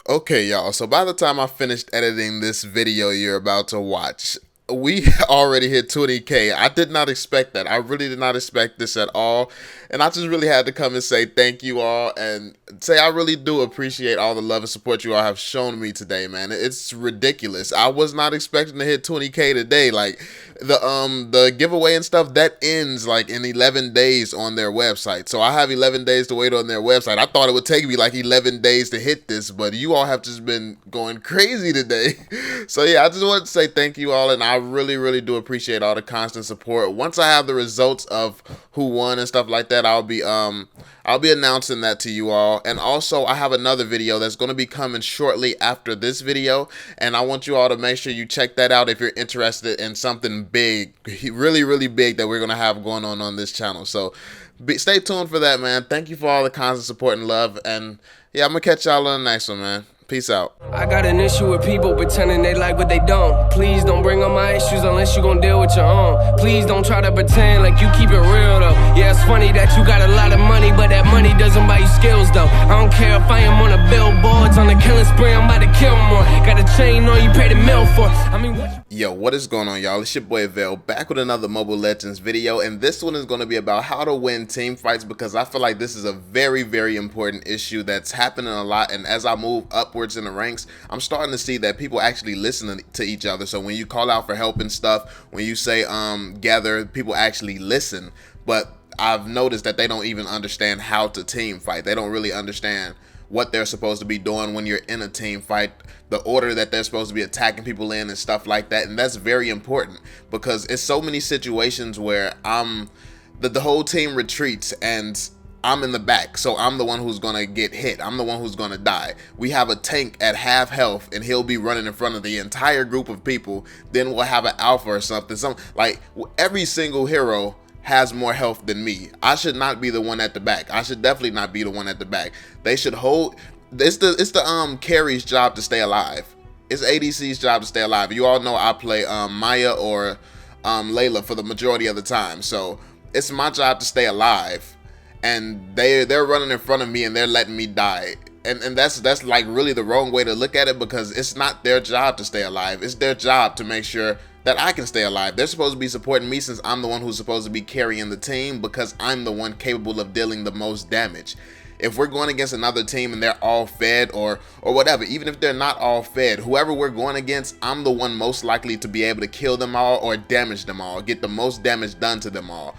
Okay, y'all, so by the time I finished editing this video you're about to watch, we already hit 20K. I did not expect that. I really did not expect this at all. And I just really had to come and say thank you all and say I really do appreciate all the love and support you all have shown me today, man. It's ridiculous. I was not expecting to hit 20K today. Like the giveaway and stuff that ends like in 11 days on their website. So I have 11 days to wait on their website. I thought it would take me like 11 days to hit this, but you all have just been going crazy today. So yeah, I just wanted to say thank you all, and I really do appreciate all the constant support. Once I have the results of who won and stuff like that, I'll be announcing that to you all. And also I have another video that's going to be coming shortly after this video, and I want you all to make sure you check that out if you're interested in something big, really big that we're going to have going on this channel. So stay tuned for that, man. Thank you for all the constant support and love, and yeah, I'm gonna catch y'all on the next one, man. Peace out. I got an issue with people pretending they like what they don't. Please don't bring up my issues unless you gon' deal with your own. Please don't try to pretend like you keep it real though. Yeah, it's funny that you got a lot of money, but that money doesn't buy you skills though. I don't care if I am on the billboards on the killing spree, I'm about to kill more. Got a chain on you, pay the mill for. I mean, Yo, what is going on, y'all? It's your boy VeLL back with another Mobile Legends video, and this one is going to be about how to win team fights, because I feel like this is a very important issue that's happening a lot. And as I move upwards in the ranks, I'm starting to see that people actually listen to each other. So when you call out for help and stuff, when you say gather, people actually listen. But I've noticed that they don't even understand how to team fight. They don't really understand what they're supposed to be doing when you're in a team fight, the order that they're supposed to be attacking people in and stuff like that. And that's very important, because it's so many situations where the whole team retreats and I'm in the back, so I'm the one who's gonna get hit. I'm the one who's gonna die. We have a tank at half health and he'll be running in front of the entire group of people. Then we'll have an alpha or something. Like every single hero has more health than me. I should not be the one at the back. I should definitely not be the one at the back. They should hold. It's the carry's job to stay alive. It's ADC's job to stay alive. You all know I play Maya or Layla for the majority of the time, so it's my job to stay alive. And they're running in front of me and they're letting me die. And that's like really the wrong way to look at it, because it's not their job to stay alive. It's their job to make sure that I can stay alive. They're supposed to be supporting me, since I'm the one who's supposed to be carrying the team, because I'm the one capable of dealing the most damage. If we're going against another team and they're all fed or whatever, even if they're not all fed, whoever we're going against, I'm the one most likely to be able to kill them all or damage them all, get the most damage done to them all.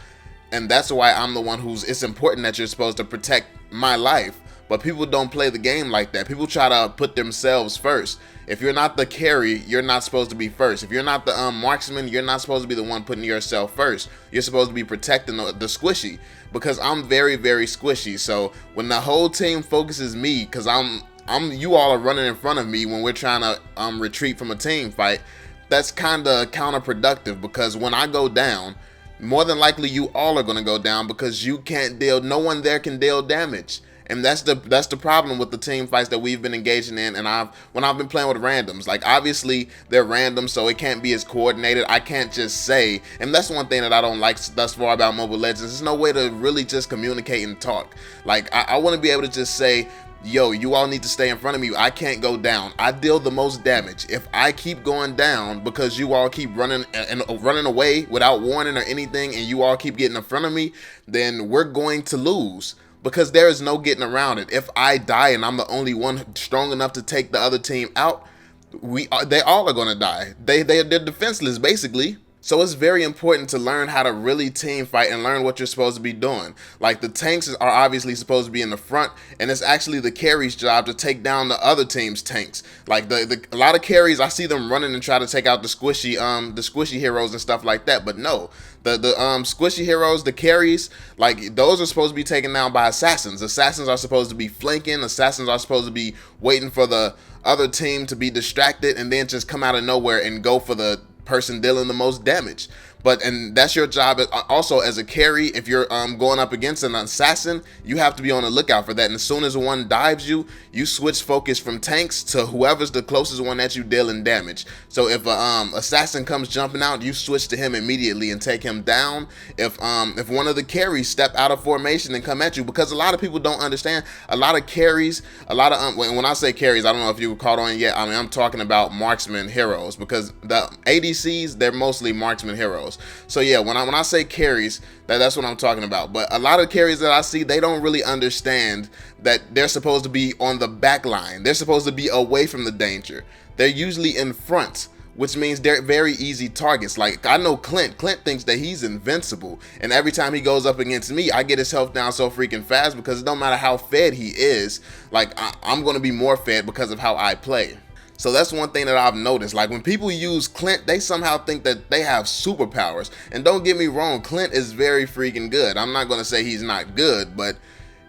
And that's why I'm the one it's important that you're supposed to protect my life. But people don't play the game like that. People try to put themselves first. If you're not the carry, you're not supposed to be first. If you're not the marksman, you're not supposed to be the one putting yourself first. You're supposed to be protecting the squishy, because I'm very squishy. So when the whole team focuses me, because you all are running in front of me when we're trying to retreat from a team fight, that's kind of counterproductive, because when I go down, more than likely you all are going to go down, because you can't deal, no one there can deal damage. And that's the problem with the team fights that we've been engaging in. And when I've been playing with randoms, like obviously they're random, so it can't be as coordinated. I can't just say, and that's one thing that I don't like thus far about Mobile Legends. There's no way to really just communicate and talk. Like I want to be able to just say, yo, you all need to stay in front of me. I can't go down. I deal the most damage. If I keep going down because you all keep running away without warning or anything, and you all keep getting in front of me, then we're going to lose, because there is no getting around it. If I die and I'm the only one strong enough to take the other team out, they all are going to die. They're defenseless basically. So it's very important to learn how to really team fight and learn what you're supposed to be doing. Like the tanks are obviously supposed to be in the front, and it's actually the carry's job to take down the other team's tanks. Like a lot of carries, I see them running and try to take out the squishy heroes and stuff like that. But no, the squishy heroes, the carries, like those are supposed to be taken down by assassins. Assassins are supposed to be flanking. Assassins are supposed to be waiting for the other team to be distracted and then just come out of nowhere and go for the person dealing the most damage. And that's your job also as a carry. If you're going up against an assassin, you have to be on the lookout for that. And as soon as one dives you, you switch focus from tanks to whoever's the closest one that you dealing damage. So if a assassin comes jumping out, you switch to him immediately and take him down. If one of the carries step out of formation and come at you, because a lot of people don't understand, a lot of carries, a lot of when I say carries, I don't know if you caught on yet. I mean, I'm talking about marksman heroes, because the ADCs, they're mostly marksman heroes. So yeah, when I say carries, that's what I'm talking about. But a lot of carries that I see, they don't really understand that they're supposed to be on the back line. They're supposed to be away from the danger. They're usually in front, which means they're very easy targets. Like, I know Clint thinks that he's invincible, and every time he goes up against me, I get his health down so freaking fast, because it don't matter how fed he is, like I'm gonna be more fed because of how I play. So that's one thing that I've noticed. Like, when people use Clint, they somehow think that they have superpowers. And don't get me wrong, Clint is very freaking good. I'm not gonna say he's not good, but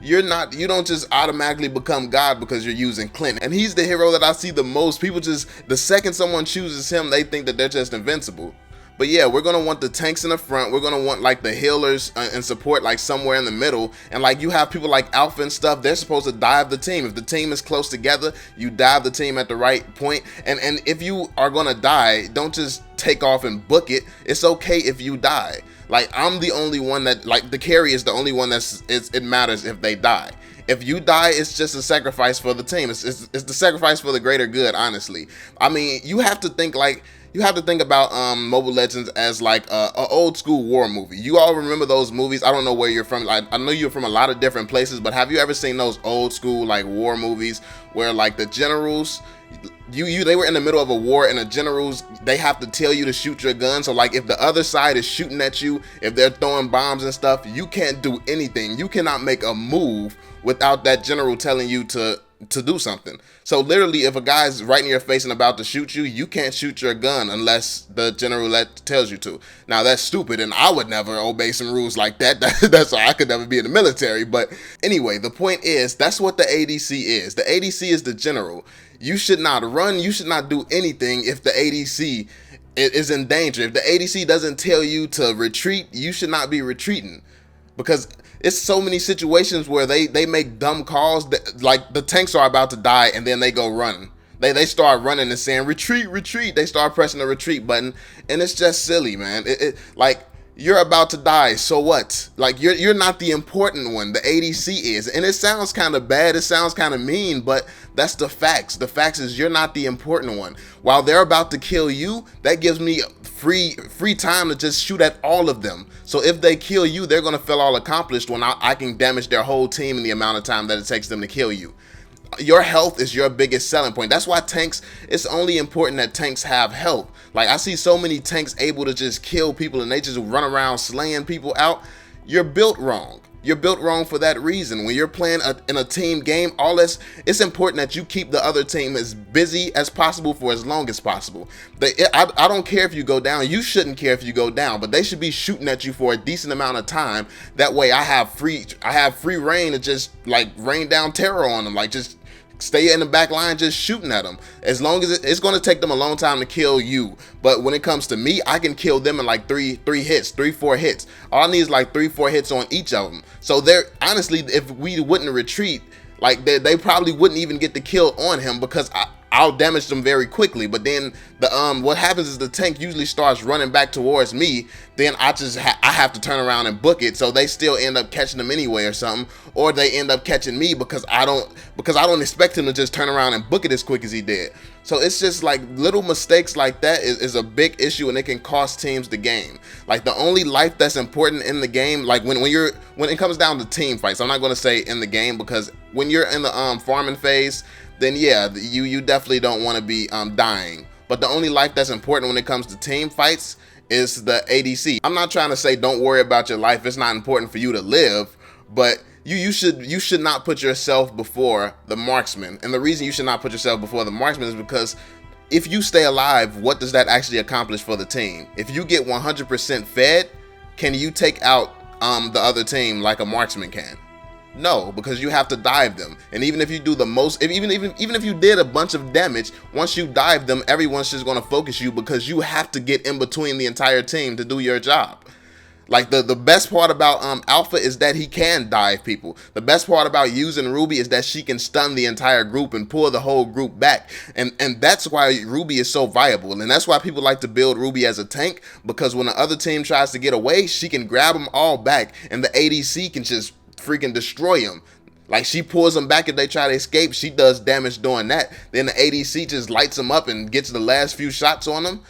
you don't just automatically become God because you're using Clint. And he's the hero that I see the most. People just, the second someone chooses him, they think that they're just invincible. But yeah, we're gonna want the tanks in the front. We're gonna want like the healers and support like somewhere in the middle. And like, you have people like Alpha and stuff, they're supposed to dive the team. If the team is close together, you dive the team at the right point. And if you are gonna die, don't just take off and book it. It's okay if you die. Like, I'm the only one that, like, the carry is the only one it matters if they die. If you die, it's just a sacrifice for the team. It's the sacrifice for the greater good, honestly. I mean, you have to think about Mobile Legends as like a old school war movie. You all remember those movies? I don't know where you're from. Like, I know you're from a lot of different places, but have you ever seen those old school like war movies where like the generals, they were in the middle of a war, and the generals, they have to tell you to shoot your gun. So like, if the other side is shooting at you, if they're throwing bombs and stuff, you can't do anything. You cannot make a move without that general telling you to do something. So literally, if a guy's right in your face and about to shoot you, you can't shoot your gun unless the general tells you to. Now that's stupid, and I would never obey some rules like that. That's why I could never be in the military. But anyway, the point is, that's what the ADC is. The ADC is the general. You should not run, you should not do anything if the ADC is in danger. If the ADC doesn't tell you to retreat, you should not be retreating, because it's so many situations where they make dumb calls that, like, the tanks are about to die and then they go run. They start running and saying retreat, retreat. They start pressing the retreat button, and it's just silly, man. Like, you're about to die, so what? Like, you're not the important one. The ADC is. And it sounds kind of bad, it sounds kind of mean, but that's the facts. The facts is you're not the important one. While they're about to kill you, that gives me free time to just shoot at all of them. So if they kill you, they're gonna feel all accomplished when I can damage their whole team in the amount of time that it takes them to kill you. Your health is your biggest selling point. That's why tanks, it's only important that tanks have health. Like, I see so many tanks able to just kill people and they just run around slaying people out. You're built wrong. You're built wrong for that reason. When you're playing in a team game, it's important that you keep the other team as busy as possible for as long as possible. I don't care if you go down. You shouldn't care if you go down, but they should be shooting at you for a decent amount of time. That way I have free reign to just like rain down terror on them. Like, just stay in the back line just shooting at them. As long as it's going to take them a long time to kill you, but when it comes to me, I can kill them in like 4 hits. All I need is like 3-4 hits on each of them. So they're, honestly, if we wouldn't retreat, like, they probably wouldn't even get the kill on him, because I'll damage them very quickly. But then what happens is the tank usually starts running back towards me. Then I have to turn around and book it, so they still end up catching them anyway or something, or they end up catching me because I don't expect him to just turn around and book it as quick as he did. So it's just like little mistakes like that is a big issue, and it can cost teams the game. Like, the only life that's important in the game, like when it comes down to team fights, I'm not going to say in the game, because when you're in the farming phase, then yeah, you definitely don't want to be dying. But the only life that's important when it comes to team fights is the ADC. I'm not trying to say don't worry about your life. It's not important for you to live, but you should not put yourself before the marksman. And the reason you should not put yourself before the marksman is because if you stay alive, what does that actually accomplish for the team? If you get 100% fed, can you take out the other team like a marksman can? No, because you have to dive them. And even if you do the most, even if you did a bunch of damage, once you dive them, everyone's just going to focus you because you have to get in between the entire team to do your job. Like the best part about Alpha is that he can dive people. The best part about using Ruby is that she can stun the entire group and pull the whole group back. And that's why Ruby is so viable. And that's why people like to build Ruby as a tank, because when the other team tries to get away, she can grab them all back and the ADC can just freaking destroy them. Like, she pulls them back if they try to escape. She does damage doing that. Then the ADC just lights them up and gets the last few shots on them.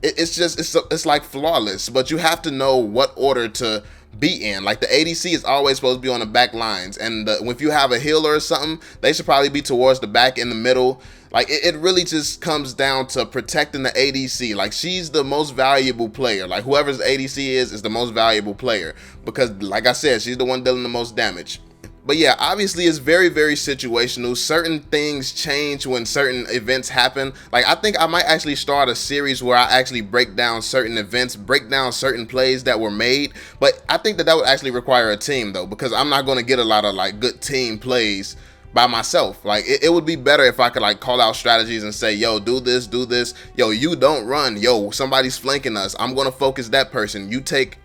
It's like flawless, but you have to know what order to be in. Like, the ADC is always supposed to be on the back lines, and if you have a healer or something, they should probably be towards the back, in the middle. Like, it really just comes down to protecting the ADC. Like, she's the most valuable player. Like, whoever's ADC is the most valuable player, because like I said, she's the one dealing the most damage. But yeah, obviously it's very, very situational. Certain things change when certain events happen. Like, I think I might actually start a series where I actually break down certain events, break down certain plays that were made. But I think that would actually require a team though, because I'm not going to get a lot of like good team plays by myself. Like, it would be better if I could like call out strategies and say, yo, do this, yo, you don't run, yo, somebody's flanking us, I'm gonna focus that person, you take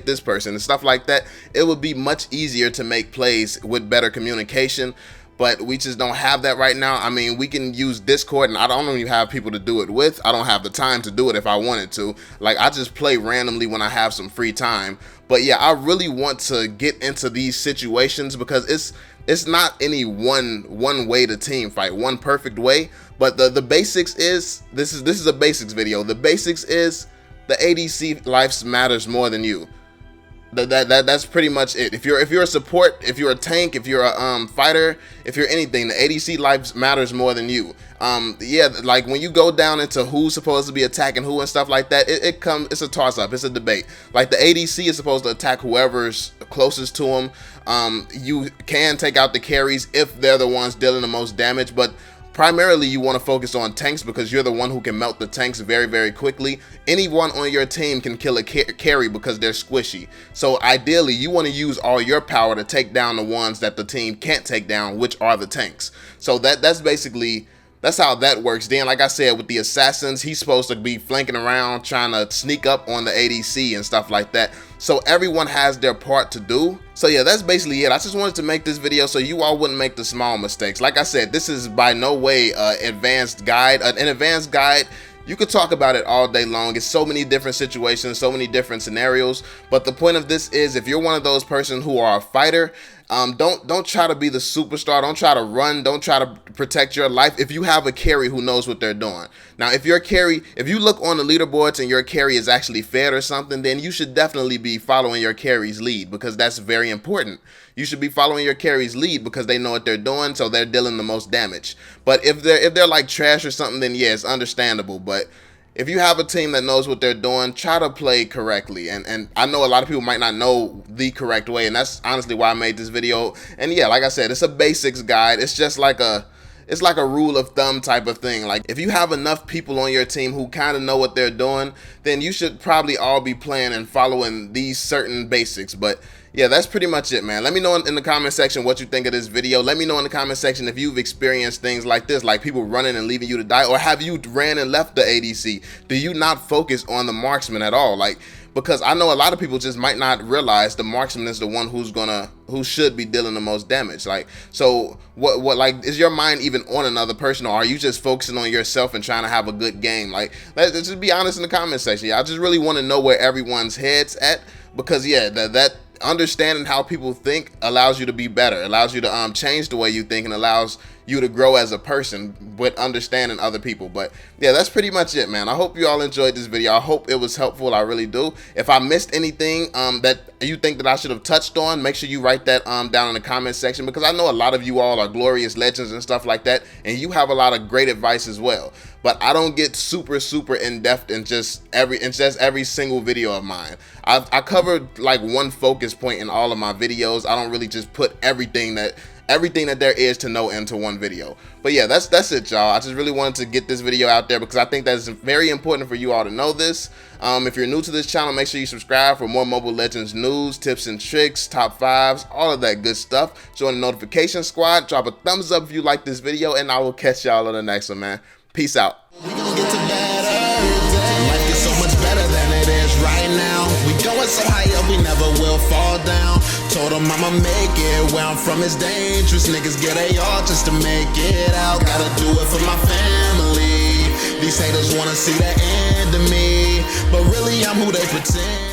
this person, and stuff like that. It would be much easier to make plays with better communication, but we just don't have that right now. I mean, we can use Discord, and I don't even have people to do it with. I don't have the time to do it if I wanted to. Like, I just play randomly when I have some free time. But yeah, I really want to get into these situations, because it's not any one way to team fight, one perfect way. But the basics is, this is a basics video. The basics is the ADC life matters more than you. That's pretty much it. If you're a support, if you're a tank, if you're a fighter, if you're anything, the ADC life matters more than you. Yeah, like when you go down into who's supposed to be attacking who and stuff like that, it's a toss up, it's a debate. Like, the ADC is supposed to attack whoever's closest to him. You can take out the carries if they're the ones dealing the most damage, but primarily you want to focus on tanks, because you're the one who can melt the tanks very, very quickly. Anyone on your team can kill a carry because they're squishy. So ideally you want to use all your power to take down the ones that the team can't take down, which are the tanks. So that's basically, that's how that works. Then, like I said, with the assassins, he's supposed to be flanking around, trying to sneak up on the ADC and stuff like that. So everyone has their part to do. So yeah, that's basically it. I just wanted to make this video so you all wouldn't make the small mistakes. Like I said, this is by no way an advanced guide. An advanced guide, you could talk about it all day long. It's so many different situations, so many different scenarios. But the point of this is, if you're one of those persons who are a fighter, don't try to be the superstar. Don't try to run. Don't try to protect your life if you have a carry who knows what they're doing. Now, if you look on the leaderboards and your carry is actually fed or something, then you should definitely be following your carry's lead, because that's very important. You should be following your carry's lead because they know what they're doing, so they're dealing the most damage. But if they're like trash or something, then yeah, it's understandable. But if you have a team that knows what they're doing, try to play correctly. And I know a lot of people might not know the correct way, and that's honestly why I made this video. And yeah, like I said, it's a basics guide. It's just like it's like a rule of thumb type of thing. Like, if you have enough people on your team who kind of know what they're doing, then you should probably all be playing and following these certain basics. But yeah, that's pretty much it, man. Let me know in the comment section what you think of this video. Let me know in the comment section if you've experienced things like this, like people running and leaving you to die, or have you ran and left the ADC? Do you not focus on the marksman at all? Like, because I know a lot of people just might not realize the marksman is the one who should be dealing the most damage. Like, so what like, is your mind even on another person, or are you just focusing on yourself and trying to have a good game? Like, let's just be honest in the comment section. I just really want to know where everyone's head's at, because yeah, that understanding how people think allows you to be better, allows you to change the way you think, and allows you to grow as a person with understanding other people. But yeah, that's pretty much it, man. I hope you all enjoyed this video. I hope it was helpful. I really do. If I missed anything that you think that I should have touched on, make sure you write that down in the comment section, because I know a lot of you all are glorious legends and stuff like that, and you have a lot of great advice as well. But I don't get super in depth in just every single video of mine. I covered like one focus point in all of my videos. I don't really just put everything that everything that there is to know into one video. But yeah, that's it, y'all. I just really wanted to get this video out there because I think that's very important for you all to know this. If you're new to this channel, make sure you subscribe for more Mobile Legends news, tips and tricks, top 5s, all of that good stuff. Join the notification squad, drop a thumbs up if you like this video, and I will catch y'all on the next one, man. Peace out. We gon' get to better. Life is so much better than it is right now. We going so high up, we never will fall down. Told them I'ma make it. Where I'm from is dangerous. Niggas get they all just to make it out. Gotta do it for my family. These haters wanna see the end of me, but really I'm who they pretend.